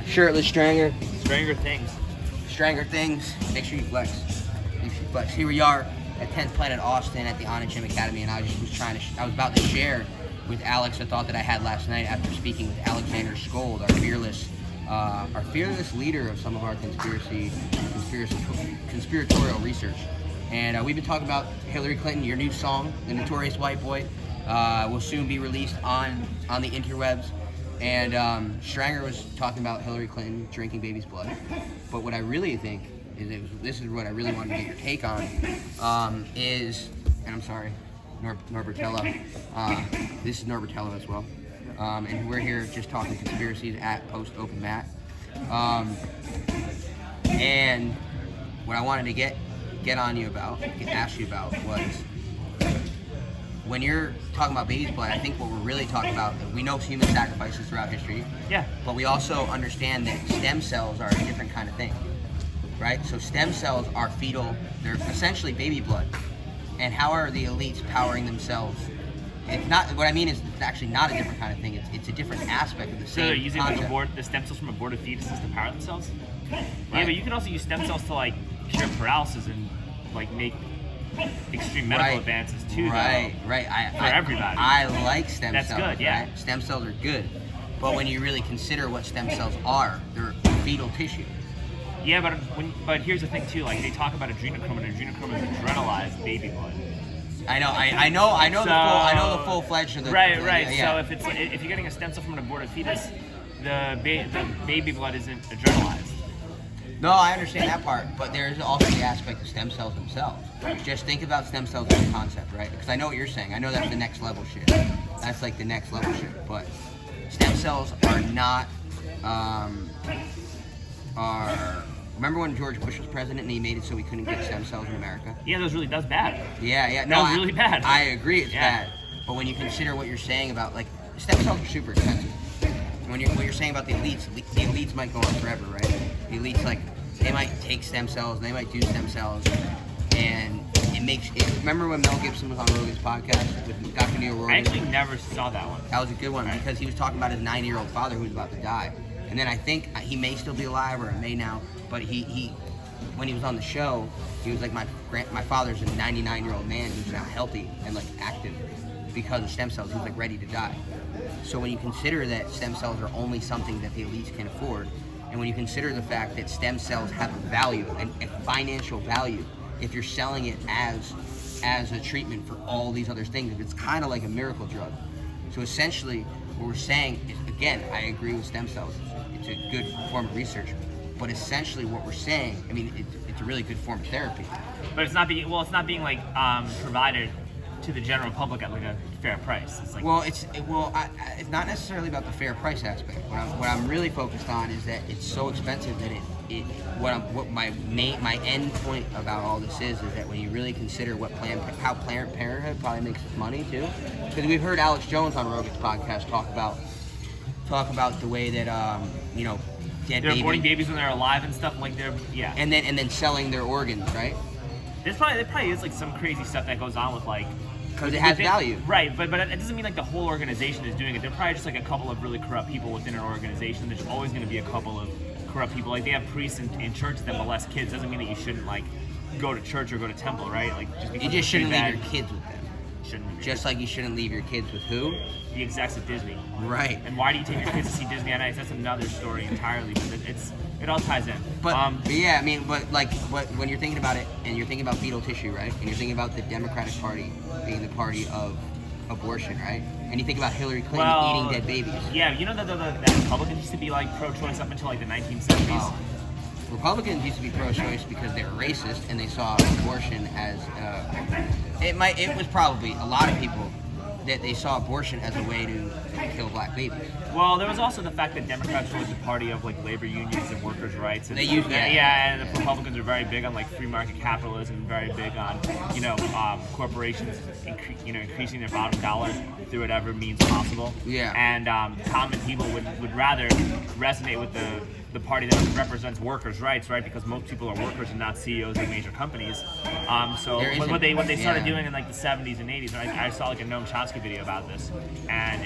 Shirtless Stranger. Stranger Things. Stranger Things. Make sure you flex. Make sure you flex. Here we are at 10th Planet Austin at the Onna Gym Academy, and I was about to share with Alex a thought that I had last night after speaking with Alexander Skold, our fearless leader of some of our conspiratorial research. And we've been talking about Hillary Clinton. Your new song, The Notorious White Boy, will soon be released on the interwebs. And Stranger was talking about Hillary Clinton drinking baby's blood. But what I really think is, this is what I really wanted to get your take on, is, and I'm sorry, Norberto. This is Norberto as well. And we're here just talking conspiracies at Post Open Mat. And what I wanted to get on you about, ask you about, was when you're talking about baby's blood, I think what we're really talking about, we know human sacrifices throughout history. Yeah. But we also understand that stem cells are a different kind of thing, right? So stem cells are fetal, they're essentially baby blood. And how are the elites powering themselves? It's not, what I mean is it's actually not a different kind of thing. It's a different aspect of the same So they're using concept. the stem cells from aborted fetuses to power themselves? Right. Yeah, but you can also use stem cells to like cure paralysis and like make extreme medical advances too. Right. For everybody. I like stem cells. That's good, yeah. Right? Stem cells are good. But when you really consider what stem cells are, they're fetal tissue. Yeah, but here's the thing too. Like they talk about adrenochrome, and adrenochrome is adrenalized baby blood. I know the full-fledged of the Right. Yeah. So if you're getting a stem cell from an aborted fetus, the baby blood isn't adrenalized. No, I understand that part, but there is also the aspect of stem cells themselves. Just think about stem cells as a concept, right? Because I know what you're saying. I know that's the next level shit. That's like the next level shit. But stem cells are not, remember when George Bush was president and he made it so we couldn't get stem cells in America? Yeah, that's bad. Yeah. No, that was really bad. I agree, it's bad. But when you consider what you're saying about, like, stem cells are super expensive. What you're saying about the elites might go on forever, right? The elites, like, they might take stem cells, they might do stem cells, and remember when Mel Gibson was on Rogan's podcast with Dr. Neil Rogan? I actually never saw that one. That was a good one because he was talking about his 90-year-old father who was about to die. And then I think he may still be alive, or it may now, but he when he was on the show, he was like, my father's a 99-year-old man who's now healthy and like active because of stem cells. He was like ready to die. So when you consider that stem cells are only something that the elites can afford, and when you consider the fact that stem cells have a value, and financial value, if you're selling it as a treatment for all these other things, it's kind of like a miracle drug. So essentially, what we're saying is, again, I agree with stem cells. It's a good form of research. But essentially what we're saying, I mean, it's a really good form of therapy. But it's not being like provided to the general public at like a fair price. It's like it's not necessarily about the fair price aspect. What I'm really focused on is that it's so expensive that my end point about all this is that when you really consider how Planned Parenthood probably makes its money too, because we've heard Alex Jones on Rogan's podcast talk about the way that they're aborting babies when they're alive and stuff, like and then selling their organs, right? There probably is like some crazy stuff that goes on with like, because it has value, right? But it doesn't mean like the whole organization is doing it. They're probably just like a couple of really corrupt people within an organization. There's always going to be a couple of corrupt people. Like they have priests in churches that molest kids. Doesn't mean that you shouldn't like go to church or go to temple, right? Like you just shouldn't leave your kids with them. Just like you shouldn't leave your kids with who? The execs at Disney. Right. And why do you take your kids to see Disney on Ice? That's another story entirely. But it all ties in. But yeah, I mean, but when you're thinking about it, and you're thinking about fetal tissue, right? And you're thinking about the Democratic Party being the party of abortion, right? And you think about Hillary Clinton eating dead babies. Yeah, you know that Republicans used to be like pro-choice up until like the 1970s. Oh. Republicans used to be pro-choice because they were racist and they saw abortion as it was probably a lot of people that they saw abortion as a way to kill black babies. Well, there was also the fact that Democrats were the party of like labor unions and workers' rights. And they used and the Republicans are very big on like free market capitalism, very big on corporations, increasing their bottom dollars through whatever means possible. Yeah. And common people would rather resonate with the the party that represents workers' rights, right? Because most people are workers and not CEOs of major companies. So what they started doing in like the 70s and 80s, and I saw like a Noam Chomsky video about this, and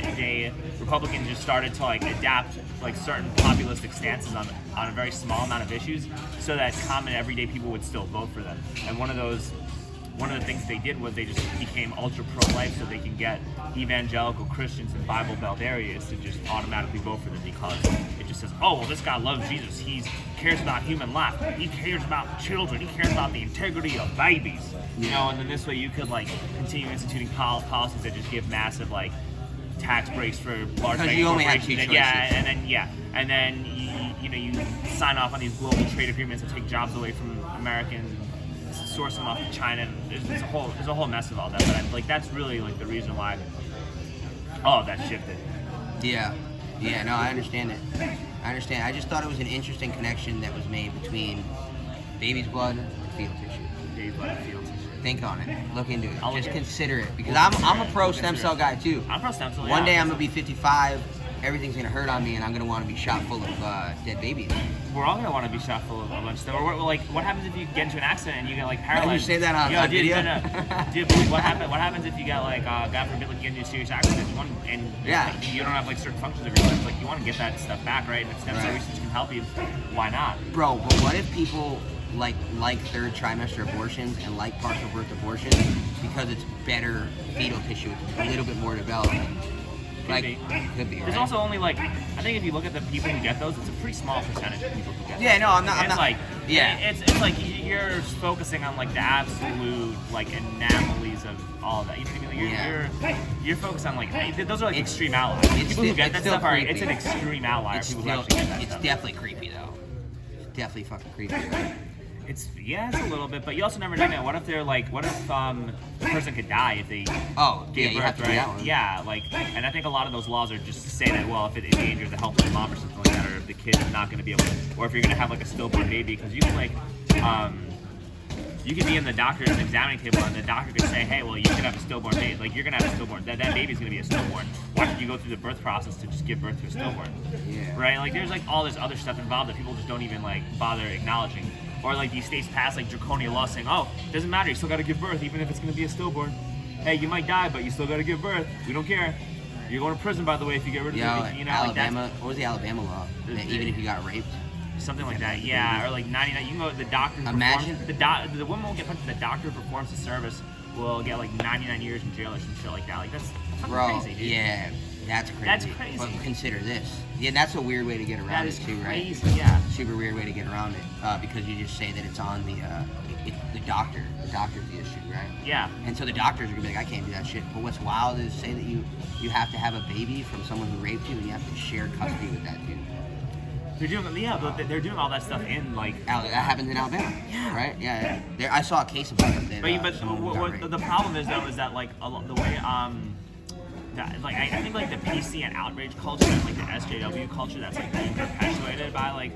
Republicans just started to like adapt like certain populistic stances on a very small amount of issues, so that common everyday people would still vote for them. And one of the things they did was they just became ultra pro-life, so they can get evangelical Christians in Bible Belt areas to just automatically vote for them, because it just says, oh, well, this guy loves Jesus. He cares about human life. He cares about children. He cares about the integrity of babies. You know, and then this way you could like continue instituting policies that just give massive like tax breaks for large because you only have two choices. And then you sign off on these global trade agreements that take jobs away from Americans. Source them off of China. There's a whole mess of all that, but like that's really like the reason why all of that shifted. Yeah, no, I understand it. I just thought it was an interesting connection that was made between baby's blood and fetal tissue. Baby's blood and fetal tissue. Think on it. Look into it. Just consider it, because I'm a pro stem cell guy too. I'm pro stem cell. One day I'm gonna be 55. Everything's gonna hurt on me, and I'm gonna want to be shot full of dead babies. We're all gonna want to be shot full of a bunch of stuff. Or like, what happens if you get into an accident and you get like paralyzed? You say that on video? No. Dude, what happens if you get like, God forbid, like, get into a serious accident and you don't have like certain functions of your life? Like, you want to get that stuff back, right? And if stem cell research can help you, why not? Bro, but what if people like third trimester abortions and like partial birth abortions because it's better fetal tissue, it's a little bit more developed? Could be, right? There's also only like, I think if you look at the people who get those, it's a pretty small percentage of people who get those. Yeah, no, I'm not. It's like you're focusing on like the absolute like anomalies of all of that. You know what I mean? You're focused on like, those are like extreme outliers. People who get that stuff it's an extreme outlier. People who actually get that stuff. It's definitely creepy though. It's definitely fucking creepy. It's a little bit, but you also never know. What if the person could die if they gave birth, right? Yeah, like, and I think a lot of those laws are just to say that, well, if it endangers the health of the mom or something like that, or if the kid is not going to be able to, or if you're going to have like a stillborn baby, because you can like, you can be in the doctor's examining table and the doctor could say, hey, well, you could have a stillborn baby, like you're going to have a stillborn, that baby's going to be a stillborn. Why should you go through the birth process to just give birth to a stillborn? Yeah. Right? Like, there's like all this other stuff involved that people just don't even like bother acknowledging. Or like these states pass like draconian laws saying, oh, it doesn't matter, you still got to give birth even if it's going to be a stillborn. Hey, you might die, but you still got to give birth. We don't care. You're going to prison, by the way, if you get rid of it. You know, Alabama, like what was the Alabama law? That even if you got raped? Something like that, yeah. Or like 99, you can go to the doctor. Imagine. The woman won't get punched, the doctor who performs the service will get like 99 years in jail or some shit like that. Like, that's crazy, dude. Yeah. That's crazy. That's crazy. But consider this. Yeah, that's a weird way to get around it too, right? Crazy, yeah. Super weird way to get around it, because you just say that it's on the doctor. The doctor's the issue, right? Yeah. And so the doctors are gonna be like, I can't do that shit. But what's wild is say that you have to have a baby from someone who raped you, and you have to share custody with that dude. But they're doing all that stuff in like. That happens in Alabama. Yeah. Right? Yeah. I saw a case about it. But the problem is though is that like the way I think like the PC and outrage culture and like the SJW culture that's like being perpetuated by like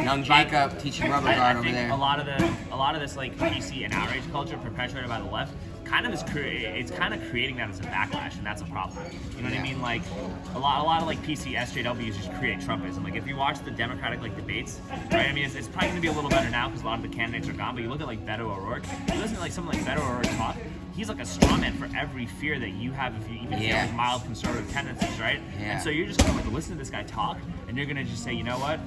young Jacob teaching rubber guard over there. A lot of this like PC and outrage culture perpetuated by the left kind of it's kind of creating that as a backlash, and that's a problem. You know what I mean? Like a lot of like PC SJWs just create Trumpism. Like if you watch the Democratic like debates, right? I mean, it's probably gonna be a little better now because a lot of the candidates are gone. But you look at like Beto O'Rourke. You listen to like someone like Beto O'Rourke talk. He's like a straw man for every fear that you have if you even feel like mild conservative tendencies, right? Yeah. And so you're just gonna like listen to this guy talk, and you're gonna just say, you know what?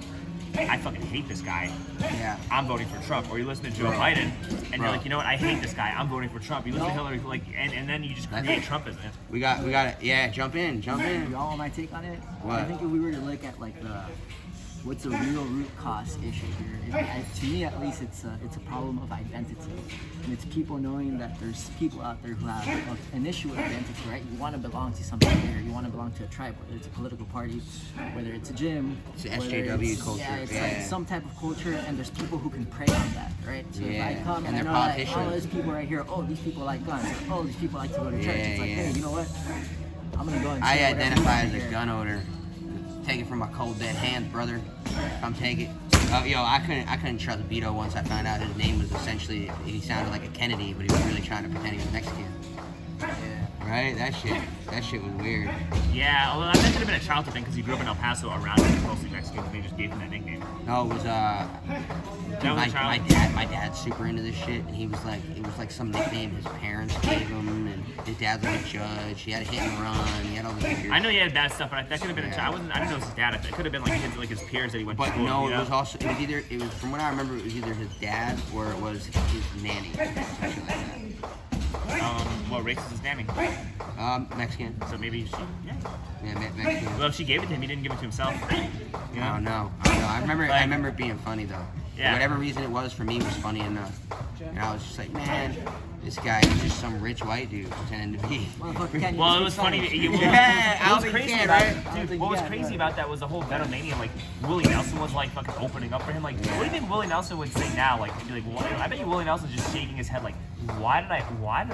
I fucking hate this guy. Yeah. I'm voting for Trump. Or you listen to Joe Biden, and you're like, you know what? I hate this guy. I'm voting for Trump. You listen to Hillary, like, and then you just create Trumpism. We got it. Yeah, jump in. Y'all want my take on it? What? I think if we were to look at like what's a real root cause issue here? To me, at least, it's a problem of identity, and it's people knowing that there's people out there who have an issue with identity, right? You want to belong to something bigger. You want to belong to a tribe, whether it's a political party, whether it's a gym, it's the SJW culture. Yeah, it's like some type of culture, and there's people who can prey on that, right? So if I come and I know that, oh, there's people right here. Oh, these people like guns. Oh, these people like to go to church. It's like, hey, you know what? I'm gonna go and I identify as a gun owner. Take it from my cold dead hands, brother. Come take it. I couldn't trust Beto once I found out his name was essentially, he sounded like a Kennedy, but he was really trying to pretend he was Mexican. Yeah. Right? That shit was weird. Yeah, although that could have been a childhood thing because he grew up in El Paso around mostly Mexicans, and they just gave him that nickname. No, it was That was a child. my dad's super into this shit, and he was like, it was like some nickname his parents gave him, and his dad's like a judge. He had a hit and run. He had all this weird. I know he had bad stuff, but that could have been a child. I didn't know it was his dad. It could have been like kids, like his peers that he went to But school no, with, you know? it was from what I remember, it was either his dad or it was his nanny. Something like that. What race is his nanny? Mexican. So maybe she, Yeah, Mexican. Well, if she gave it to him, he didn't give it to himself. You know? Oh no. I remember it being funny though. Yeah. For whatever reason it was, for me, it was funny enough. And I was just like, man, this guy is just some rich white dude pretending to be. Well, it was funny. What was crazy about that was the whole Venomania. Like Willie Nelson was like fucking opening up for him. Like, what do you think Willie Nelson would say now? Like, he'd be like, well, I bet you Willie Nelson's just shaking his head like, why did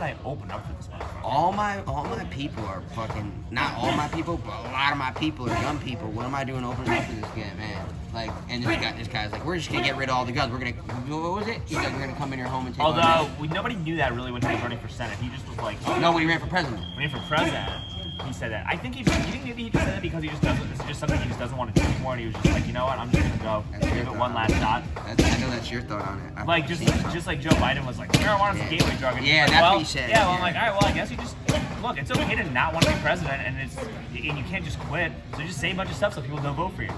I open up for this motherfucker? All my people are fucking, not all my people, but a lot of my people are young people. What am I doing opening up for this guy, man? Like, and this guy's like, we're just gonna get rid of all the guns. We're gonna, what was it? He's like, we're gonna come in your home and take all the guns. Although nobody knew that really when he was running for Senate. He just was like, No, when he ran for president. when he ran for president, he said that. I think you think maybe he just said that because he just doesn't. This is just something he just doesn't want to do anymore, and he was just like, you know what, I'm just gonna go That's give your it thought one on last it. shot. I know that's your thought on it. Like just like Joe Biden was like, marijuana's a gateway drug. And Yeah, he's like, that's well, what he said. Yeah, well, I'm like, all right, well, I guess you just look. It's okay to not want to be president, and you can't just quit. So just say a bunch of stuff so people don't vote for you.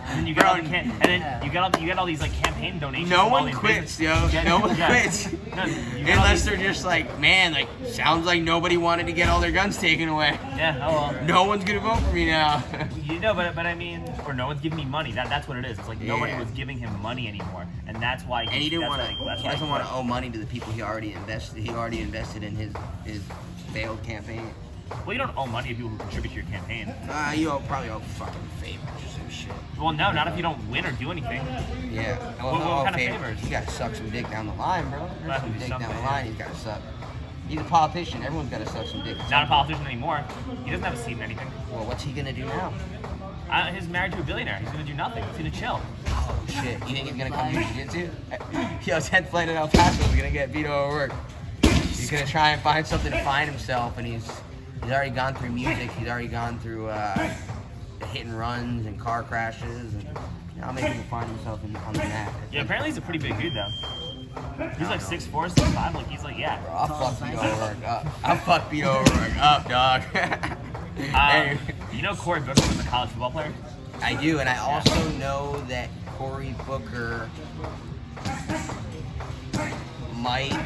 And then you get all the you get all these like campaign donations. No from all one these quits, businesses. yo. No one quits. No, you get all Unless these- they're just like, man, like, sounds like nobody wanted to get all their guns taken away. Yeah, oh well. No one's gonna vote for me now. You know, but I mean, or no one's giving me money. That's what it is. It's like nobody Yeah. was giving him money anymore, and that's why. And he didn't want to. He He doesn't want to owe money to the people he already invested. He already invested in his failed campaign. Well, you don't owe money to people who contribute to your campaign. You probably owe fucking favors or some shit. Well, no, not if you don't win or do anything. Yeah. What kind of favors? You gotta suck some dick down the line, bro. There's Well, some dick some down the things. line. He's gotta suck. He's a politician. Everyone's gotta suck some dick. Not a politician anymore. He doesn't have a seat in anything. Well, what's he gonna do now? He's married to a billionaire. He's gonna do nothing. He's gonna chill. Oh shit! You think he's gonna come do jiu-jitsu? Yo, 10th flight in El Paso is gonna get beat over work. He's gonna try and find something to find himself, and he's already gone through music. He's already gone through hit and runs and car crashes, and I'll make him find himself on the map. Yeah, apparently he's a pretty big dude though. He's like 6'4", 6'5". Like he's like Bro, I'll fuck Beto O'Rourke up. I'll fuck Beto O'Rourke up, dog. Hey. You know Cory Booker was a college football player? I do, and I also know that Cory Booker might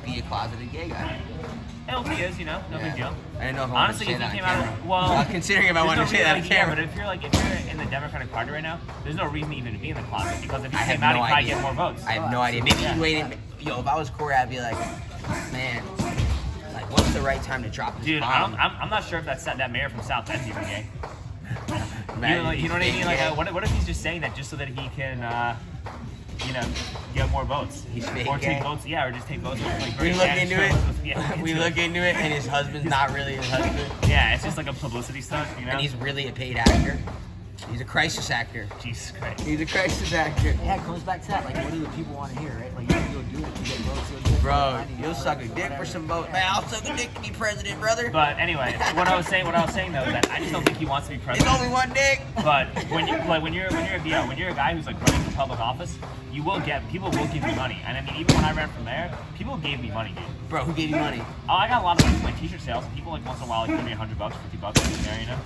be a closeted gay guy. Hell, he is, no big deal. I didn't know if I Honestly, wanted to say if that he on came camera. out, well, considering if I wanted to say that on camera. But if you're in the Democratic Party right now, there's no reason even to be in the closet because if he I have came out, no he'd probably idea. get more votes. I have no idea. Maybe Yeah. he's waiting. Yo, if I was Corey, I'd be like, man, like, what's the right time to drop this Dude, bomb? I'm not sure if that mayor from South Bend's even gay. Man, You know what I mean? Like, yeah. what if he's just saying that just so that he can, get more votes? He's fake or gay. take votes, yeah, or just take votes. With, like, We very look bad into shows it. with- yeah, We look into it, and his husband's not really his husband, Yeah, it's just like a publicity stunt, and he's really a paid actor. He's a crisis actor. Jesus Christ. He's a crisis actor. Yeah, it comes back to that. Like, what do the people want to hear, right? Like, you can go do it to get votes. You'll do it for Bro, money, you'll suck a dick for some votes. Man, I'll suck a dick to be president, brother. But anyway, what I was saying though is that I just don't think he wants to be It's president. only one dick. But when you're a guy who's like running for public office, people will give you money. And I mean, even when I ran for mayor, people gave me money, dude. Bro, who gave you money? Oh, I got a lot of money from my t-shirt sales, and people like once in a while like give me $100, $50 here and there,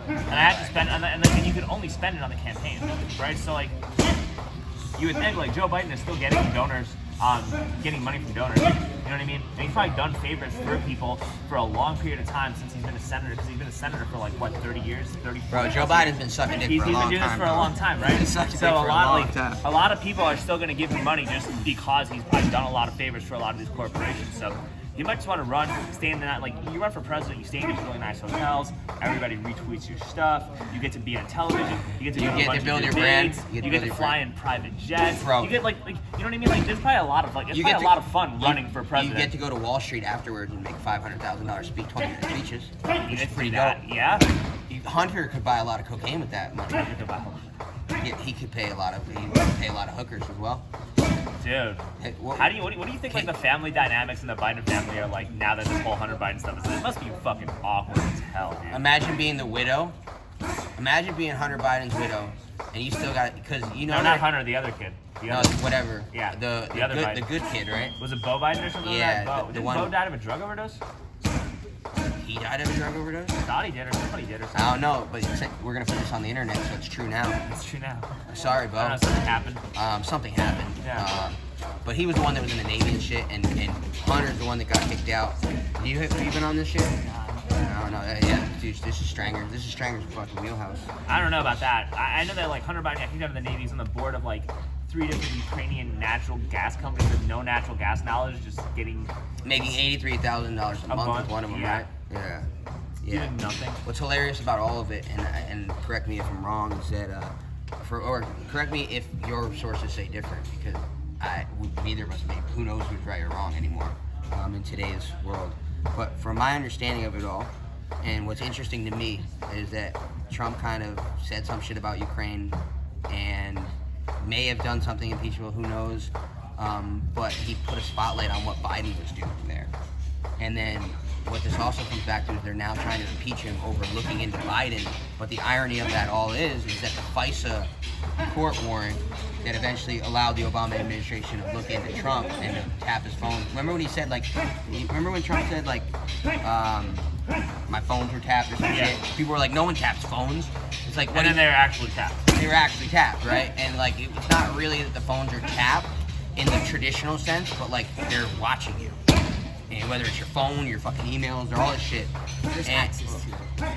And I had to spend, and you could only spend it on the campaign, right? So like, you would think like Joe Biden is still getting donors, getting money from donors. You know what I mean? And he's probably done favors for people for a long period of time since he's been a senator, because he's been a senator for like what, 30 years, 30. Bro, Joe Biden's been sucking dick He's for a been long doing time. this for a long time, right? He's been sucking So dick a for lot, time. a lot of people are still going to give him money just because he's probably done a lot of favors for a lot of these corporations. So you might just want to run, stay in that, like, you run for president, you stay in these really nice hotels, everybody retweets your stuff, you get to be on television, you get to do a bunch build of your brand, debates, you you get get to to build your fly in private jets, Bro. you get like, you know what I mean? Like, there's probably a lot of, like, it's You probably get a lot of fun running for You president. get to go to Wall Street afterwards and make $500,000 speak 20-minute speeches. You Which get is to pretty do that, dope. yeah. Hunter could buy a lot of cocaine with that money. He could pay a lot of hookers as well. Dude, Hey, what do you think like the family dynamics in the Biden family are like now that this whole Hunter Biden stuff is? It must be fucking awkward as hell, dude. Imagine being the widow. Imagine being Hunter Biden's widow, and you still got because you know. No, not Hunter, the other kid. The No, other, whatever. Yeah, the other good, Biden. the good kid, right? Was it Bo Biden or something? Yeah, like that? Bo. the Didn't one- Bo die of a drug overdose? He died of a drug overdose. I thought he did, or somebody did, or something. I don't know, but we're gonna put this on the internet, so it's true now. It's true now. Sorry, I don't know, Bo. something happened. Something happened. Yeah. But he was the one that was in the Navy and shit, and Hunter's the one that got kicked out. Have you been on this shit? No, yeah, dude, this is Stranger's fucking wheelhouse. I don't know about that. I know that like Hunter Biden, I think out of the Navy, is on the board of like 3 different Ukrainian natural gas companies with no natural gas knowledge, just getting Making $83,000 a month with one of them, yeah. right? Yeah. doing nothing. What's hilarious about all of it, and correct me if I'm wrong, is that or correct me if your sources say different, because neither of us may. Who knows who's right or wrong anymore in today's world. But from my understanding of it all, and what's interesting to me is that Trump kind of said some shit about Ukraine and may have done something impeachable, who knows, but he put a spotlight on what Biden was doing there. And then what this also comes back to is they're now trying to impeach him over looking into Biden. But the irony of that all is that the FISA court warrant that eventually allowed the Obama administration to look into Trump and to tap his phone. Remember when he said, like, remember when Trump said, like, my phones were tapped or some shit? People were like, no one taps phones. It's like, And then they're actually tapped. they were actually tapped, right? And like, it's not really that the phones are tapped in the traditional sense, but like they're watching you. And whether it's your phone, your fucking emails, or all this shit. There's access to it.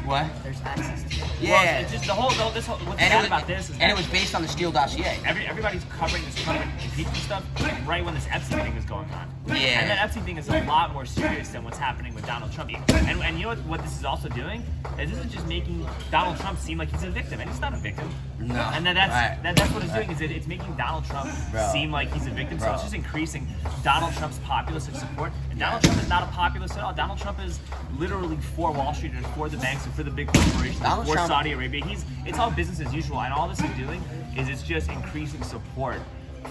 What? There's access to it. Yeah. Well, it's just what's sad about this is and that it was based on the Steele dossier. everybody's covering this Trump impeachment stuff right when this Epstein thing is going on. Yeah. And that Epstein thing is a lot more serious than what's happening with Donald Trump. And you know what this is also doing? Is this is just making Donald Trump seem like he's a victim, and he's not a victim. No. And then that's what it's doing, is it's making Donald Trump seem like he's a victim. So it's just increasing Donald Trump's populistic support. And Donald Trump is not a populist at all. Donald Trump is literally for Wall Street and for the banks and for the big corporations and for Saudi Arabia. It's all business as usual, and all this is doing is it's just increasing support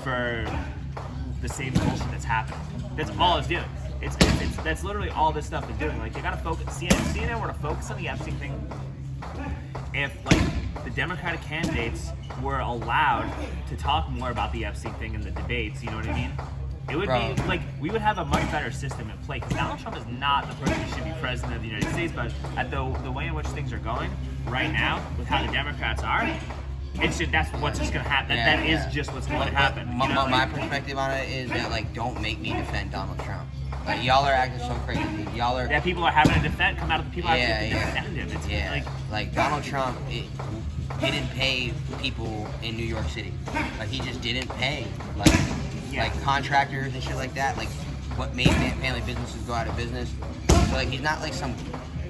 for the same bullshit that's happening. That's all it's doing. It's that's literally all this stuff is doing. Like, you gotta focus. CNN were to focus on the Epstein thing. If like the Democratic candidates were allowed to talk more about the Epstein thing in the debates, you know what I mean? It would be like we would have a much better system in play, because Donald Trump is not the person who should be president of the United States. But at the way in which things are going right now, with how the Democrats are, that's what's just gonna happen. That is just what's going to happen. My perspective on it is that, like, don't make me defend Donald Trump. Like, y'all are acting so crazy. Y'all are. That people are having to defend. Come out of the people having to defend him. It's like Donald Trump didn't pay people in New York City. Like, he just didn't pay like contractors and shit like that. Like, what made family businesses go out of business. So like, he's not like some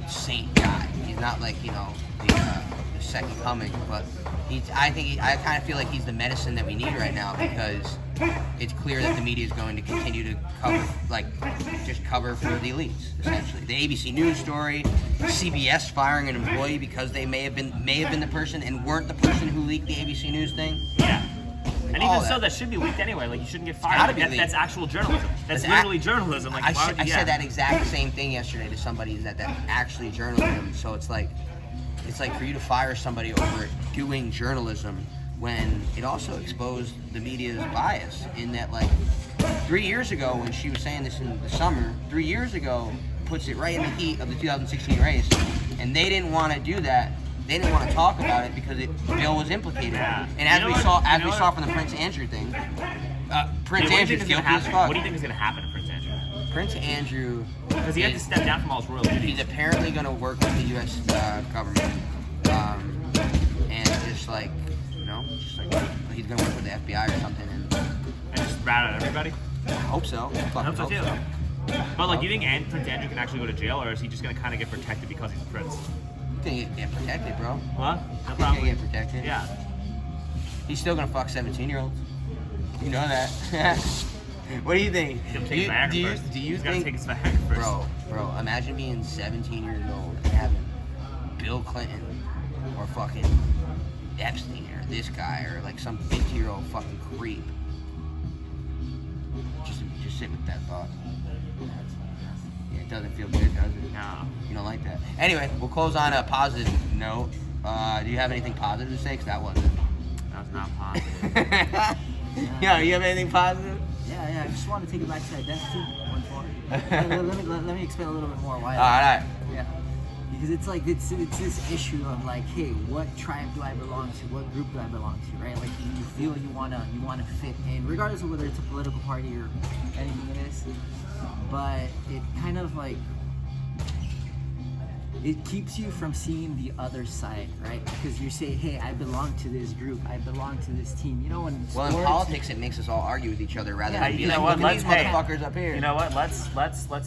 saint guy. He's not like, you know, the second coming, but I kind of feel like he's the medicine that we need right now, because it's clear that the media is going to continue to cover for the elites, essentially. The ABC News story, CBS firing an employee because they may have been the person and weren't the person who leaked the ABC News thing. Yeah. And even so, that should be leaked anyway. Like, you shouldn't get fired. That's actual journalism. That's literally journalism. Like, I said that exact same thing yesterday to somebody, is that's actually journalism. So it's like for you to fire somebody over doing journalism when it also exposed the media's bias, in that, like, 3 years ago, when she was saying this in the summer, 3 years ago puts it right in the heat of the 2016 race, and they didn't want to do that. They didn't want to talk about it because Bill was implicated. Yeah. And as we saw from the Prince Andrew thing, Prince Andrew's guilty as fuck. What do you think is going to happen to Prince Andrew? Prince Andrew, because he had to step down from all his royal duties. He's apparently going to work with the U.S. Government, and just like he's going to work with the FBI or something, and just rat at everybody. I hope so. I hope so too. But like, you think Prince Andrew can actually go to jail, or is he just going to kind of get protected because he's a prince? I think he can get protected, bro. What? No He problem. can get protected. Yeah. He's still gonna fuck 17-year-olds. You know that. What do you think? He'll take his Viagra first. Do you He's think? gotta take his Viagra first. Bro, imagine being 17 years old and having Bill Clinton or fucking Epstein or this guy or like some 50-year-old fucking creep sit with that thought. Yeah, it doesn't feel good, does it? No. You don't like that. Anyway, we'll close on a positive note. Do you have anything positive to say? Because that wasn't. That was not positive. Yeah, you have anything positive? Yeah. I just want to take it back to identity once more. let me explain a little bit more why. All right. Yeah. Because it's like it's this issue of like, hey, what tribe do I belong to? What group do I belong to? Right? Like you feel you wanna fit in, regardless of whether it's a political party or anything it is. But it kind of like it keeps you from seeing the other side, right? Because you say, hey, I belong to this group, I belong to this team. You know, when Well, in politics, it makes us all argue with each other rather than be you like, know what? look at these Let's- hey, motherfuckers up here. You know what? Let's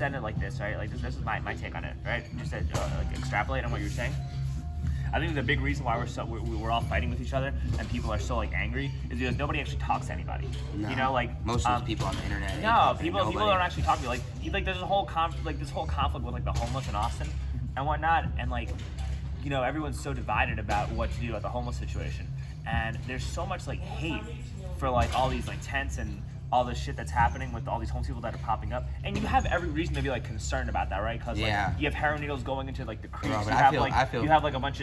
end it like this, right? Like this is my take on it, right? Just to like extrapolate on what you're saying. I think the big reason why we're all fighting with each other and people are so like angry is because nobody actually talks to anybody. No. You know, like most of those people on the internet. ain't No, talking to people nobody. don't actually talk to you. Like there's a whole this whole conflict with like the homeless in Austin and whatnot, and like, you know, everyone's so divided about what to do about the homeless situation, and there's so much like hate for like all these like tents and all this shit that's happening with all these homeless people that are popping up, and you have every reason to be like concerned about that, right? Because Yeah. like you have heroin needles going into like the creeks. Bro, but you I have feel- like I feel- you have like a bunch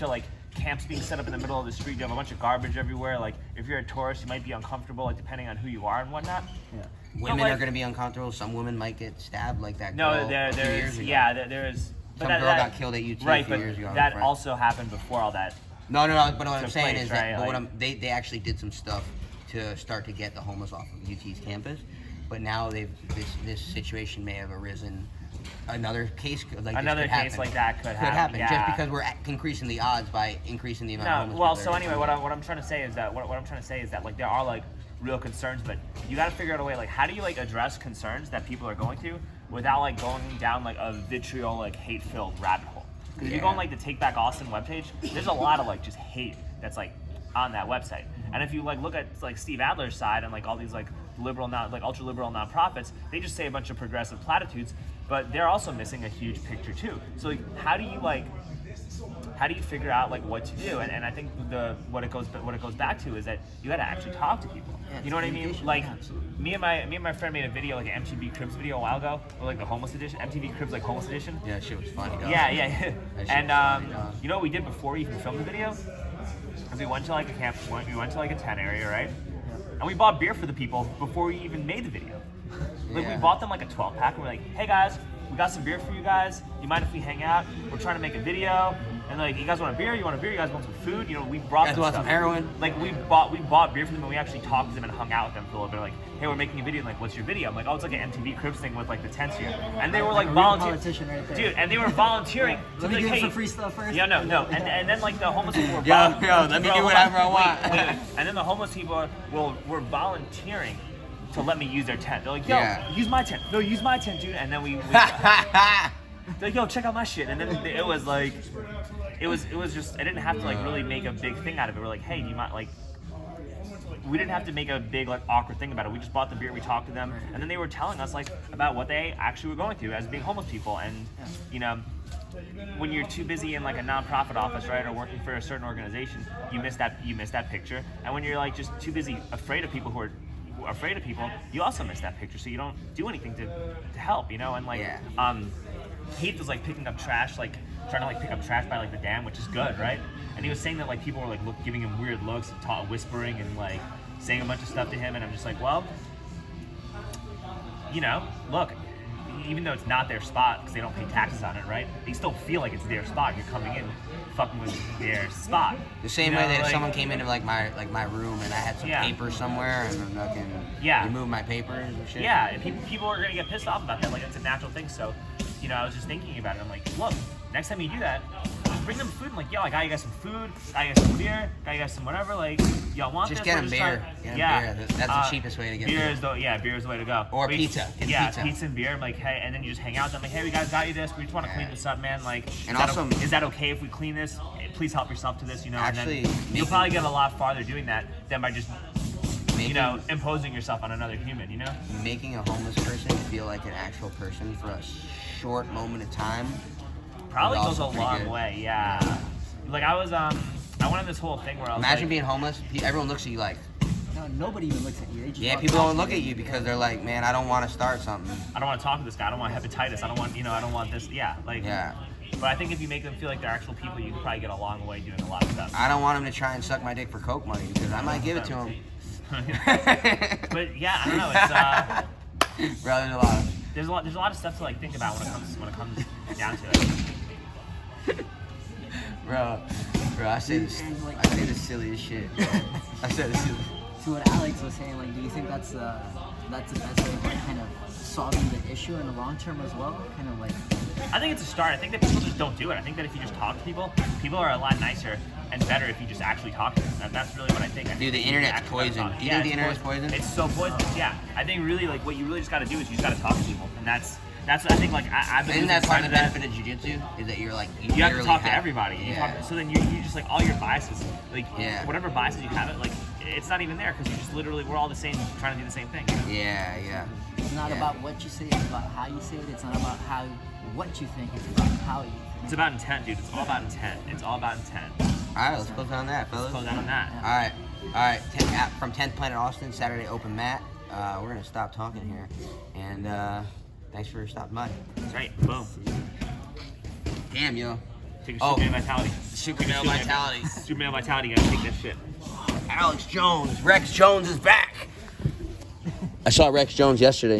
of like camps being set up in the middle of the street. You have a bunch of garbage everywhere. Like if you're a tourist, you might be uncomfortable, like depending on who you are and whatnot. yeah. Women like- are going to be uncomfortable. Some women might get stabbed like that No, girl there a few years is ago. there is. Some girl got killed at UT right, a few but years ago. that Right. also happened before all that. No. But what I'm took saying place, is that right? but what Like- they actually did some stuff to start to get the homeless off of UT's campus, but now this situation may have arisen. Another case like Another this could case happen. like that could happen, just yeah. because we're increasing the odds by increasing the amount of No, homeless well, people so there. anyway, what I'm trying to say is that like there are like real concerns, but you got to figure out a way like how do you like address concerns that people are going through without like going down like a vitriol like hate-filled rabbit hole. Because if you go on like the Take Back Austin webpage, there's a lot of like just hate that's like on that website. And if you like look at like Steve Adler's side and like all these like ultra liberal nonprofits, they just say a bunch of progressive platitudes, but they're also missing a huge picture too. So like, how do you figure out like what to do? And I think what it goes back to is that you got to actually talk to people. Yeah, You know what I mean? communication, Like absolutely. me and my friend made a video, like an MTV Cribs video a while ago, or like the homeless edition, MTV Cribs like homeless edition. Yeah, shit was funny, dog. Yeah. That shit And was funny, dog. you know what we did before we even filmed the video? Is we went to like a camp, we went to like a tent area, right? And we bought beer for the people before we even made the video. Like Yeah. we bought them like a 12-pack and we're like, hey guys, we got some beer for you guys. You mind if we hang out? We're trying to make a video. And like, you guys want a beer? You want a beer? You guys want some food? You know, we brought You guys them want stuff. some heroin? Like we bought beer for them and we actually talked to them and hung out with them for a little bit. Like, hey, we're making a video. And like, what's your video? I'm like, oh, it's like an MTV Cribs thing with like the tents here. And they were like a real volunteering. politician right there. Dude, and they were volunteering. to Let be me like, give him hey, some free stuff first. Yeah, no. And then like the homeless people were Let me do whatever I want. Wait. And then the homeless people were volunteering to let me use their tent. They're like, yo, Yeah. use my tent. No, use my tent, dude. And then they're like, yo, check out my shit. And then it was like, it was just, I didn't have to like really make a big thing out of it. We're like, hey, do you mind like, we didn't have to make a big like awkward thing about it. We just bought the beer, we talked to them, and then they were telling us like about what they actually were going through as being homeless people. And you know, when you're too busy in like a nonprofit office, right, or working for a certain organization, you miss that picture. And when you're like just too busy afraid of people who are afraid of people, you also miss that picture, so you don't do anything to help, you know. And like Heath was like picking up trash, like trying to like pick up trash by like the dam, which is good, right? And he was saying that like people were like giving him weird looks and whispering and like saying a bunch of stuff to him, and I'm just like, well, you know, look, even though it's not their spot because they don't pay taxes on it, right? They still feel like it's their spot. You're coming in, fucking with their spot. The same You way know, that if like- someone came into like my room and I had some Yeah. paper somewhere and then fucking remove my papers and shit. Yeah, and people are gonna get pissed off about that. Like it's a natural thing. So, you know, I was just thinking about it. I'm like, look, next time you do that, bring them food. I'm like, yo, I got you guys some food, got you guys some beer, got you guys some whatever. Like, y'all want Just this? get We're them just beer. trying- Get 'em beer. That's the cheapest way to get beer. beer. Beer is the way to go. Or We- pizza. Get Yeah, pizza. and beer. I'm like, hey, and then you just hang out with them. Like, hey, we guys got you this. We just want to clean this up, man. Like, And is that okay if we clean this? Please help yourself to this, you know. Actually, and then you'll probably get a lot farther doing that than by just, Making, you know, imposing yourself on another human, you know. making a homeless person feel like an actual person for a short moment of time. Probably is goes a also pretty long good. way, yeah. Like I went on this whole thing where I was Imagine like, being homeless. Everyone looks at you like, No, nobody even looks at you. They just Yeah, walk people past don't look at you because they're like, man, I don't want to start something. I don't want to talk to this guy. I don't want hepatitis. I don't want, I don't want this. Yeah, like. Yeah. But I think if you make them feel like they're actual people, you can probably get a long way doing a lot of stuff. I don't want him to try and suck my dick for coke money because I might give it to him. But yeah, I don't know. It's Bro, there's a lot of stuff to like think about when it comes down to it. Bro, I say the silliest shit. I said the silliest. To what Alex was saying, like, do you think that's the best way of like kind of solving the issue in the long term as well? Kind of like. I think it's a start. I think that people just don't do it. I think that if you just talk to people, people are a lot nicer and better if you just actually talk to them. And that's really what I think. Dude, the internet's poison. Do you think the internet's poison? It's so poisonous. Yeah. I think really like what you really just got to do is you just got to talk to people, and that's what I think. Like I've been. Isn't that part of the that. benefit of jiu-jitsu? Is that you're like You have to talk to everybody. Yeah. So then you just like all your biases, like whatever biases you have, like it's not even there because you just literally we're all the same, trying to do the same thing. You know? Yeah. It's not about what you say, it's about how you say it. It's not about what you think, it's about how you think. It's about intent, dude. It's all about intent. It's all about intent. All right, let's close down on that, fellas. Let's close down on that. All right. From 10th Planet Austin, Saturday open mat. We're gonna stop talking here, and thanks for stopping by. That's right. Boom. Damn, yo. Take a Superman vitality. Superman vitality. Superman vitality. Gotta take that shit. Alex Jones. Rex Jones is back. I saw Rex Jones yesterday.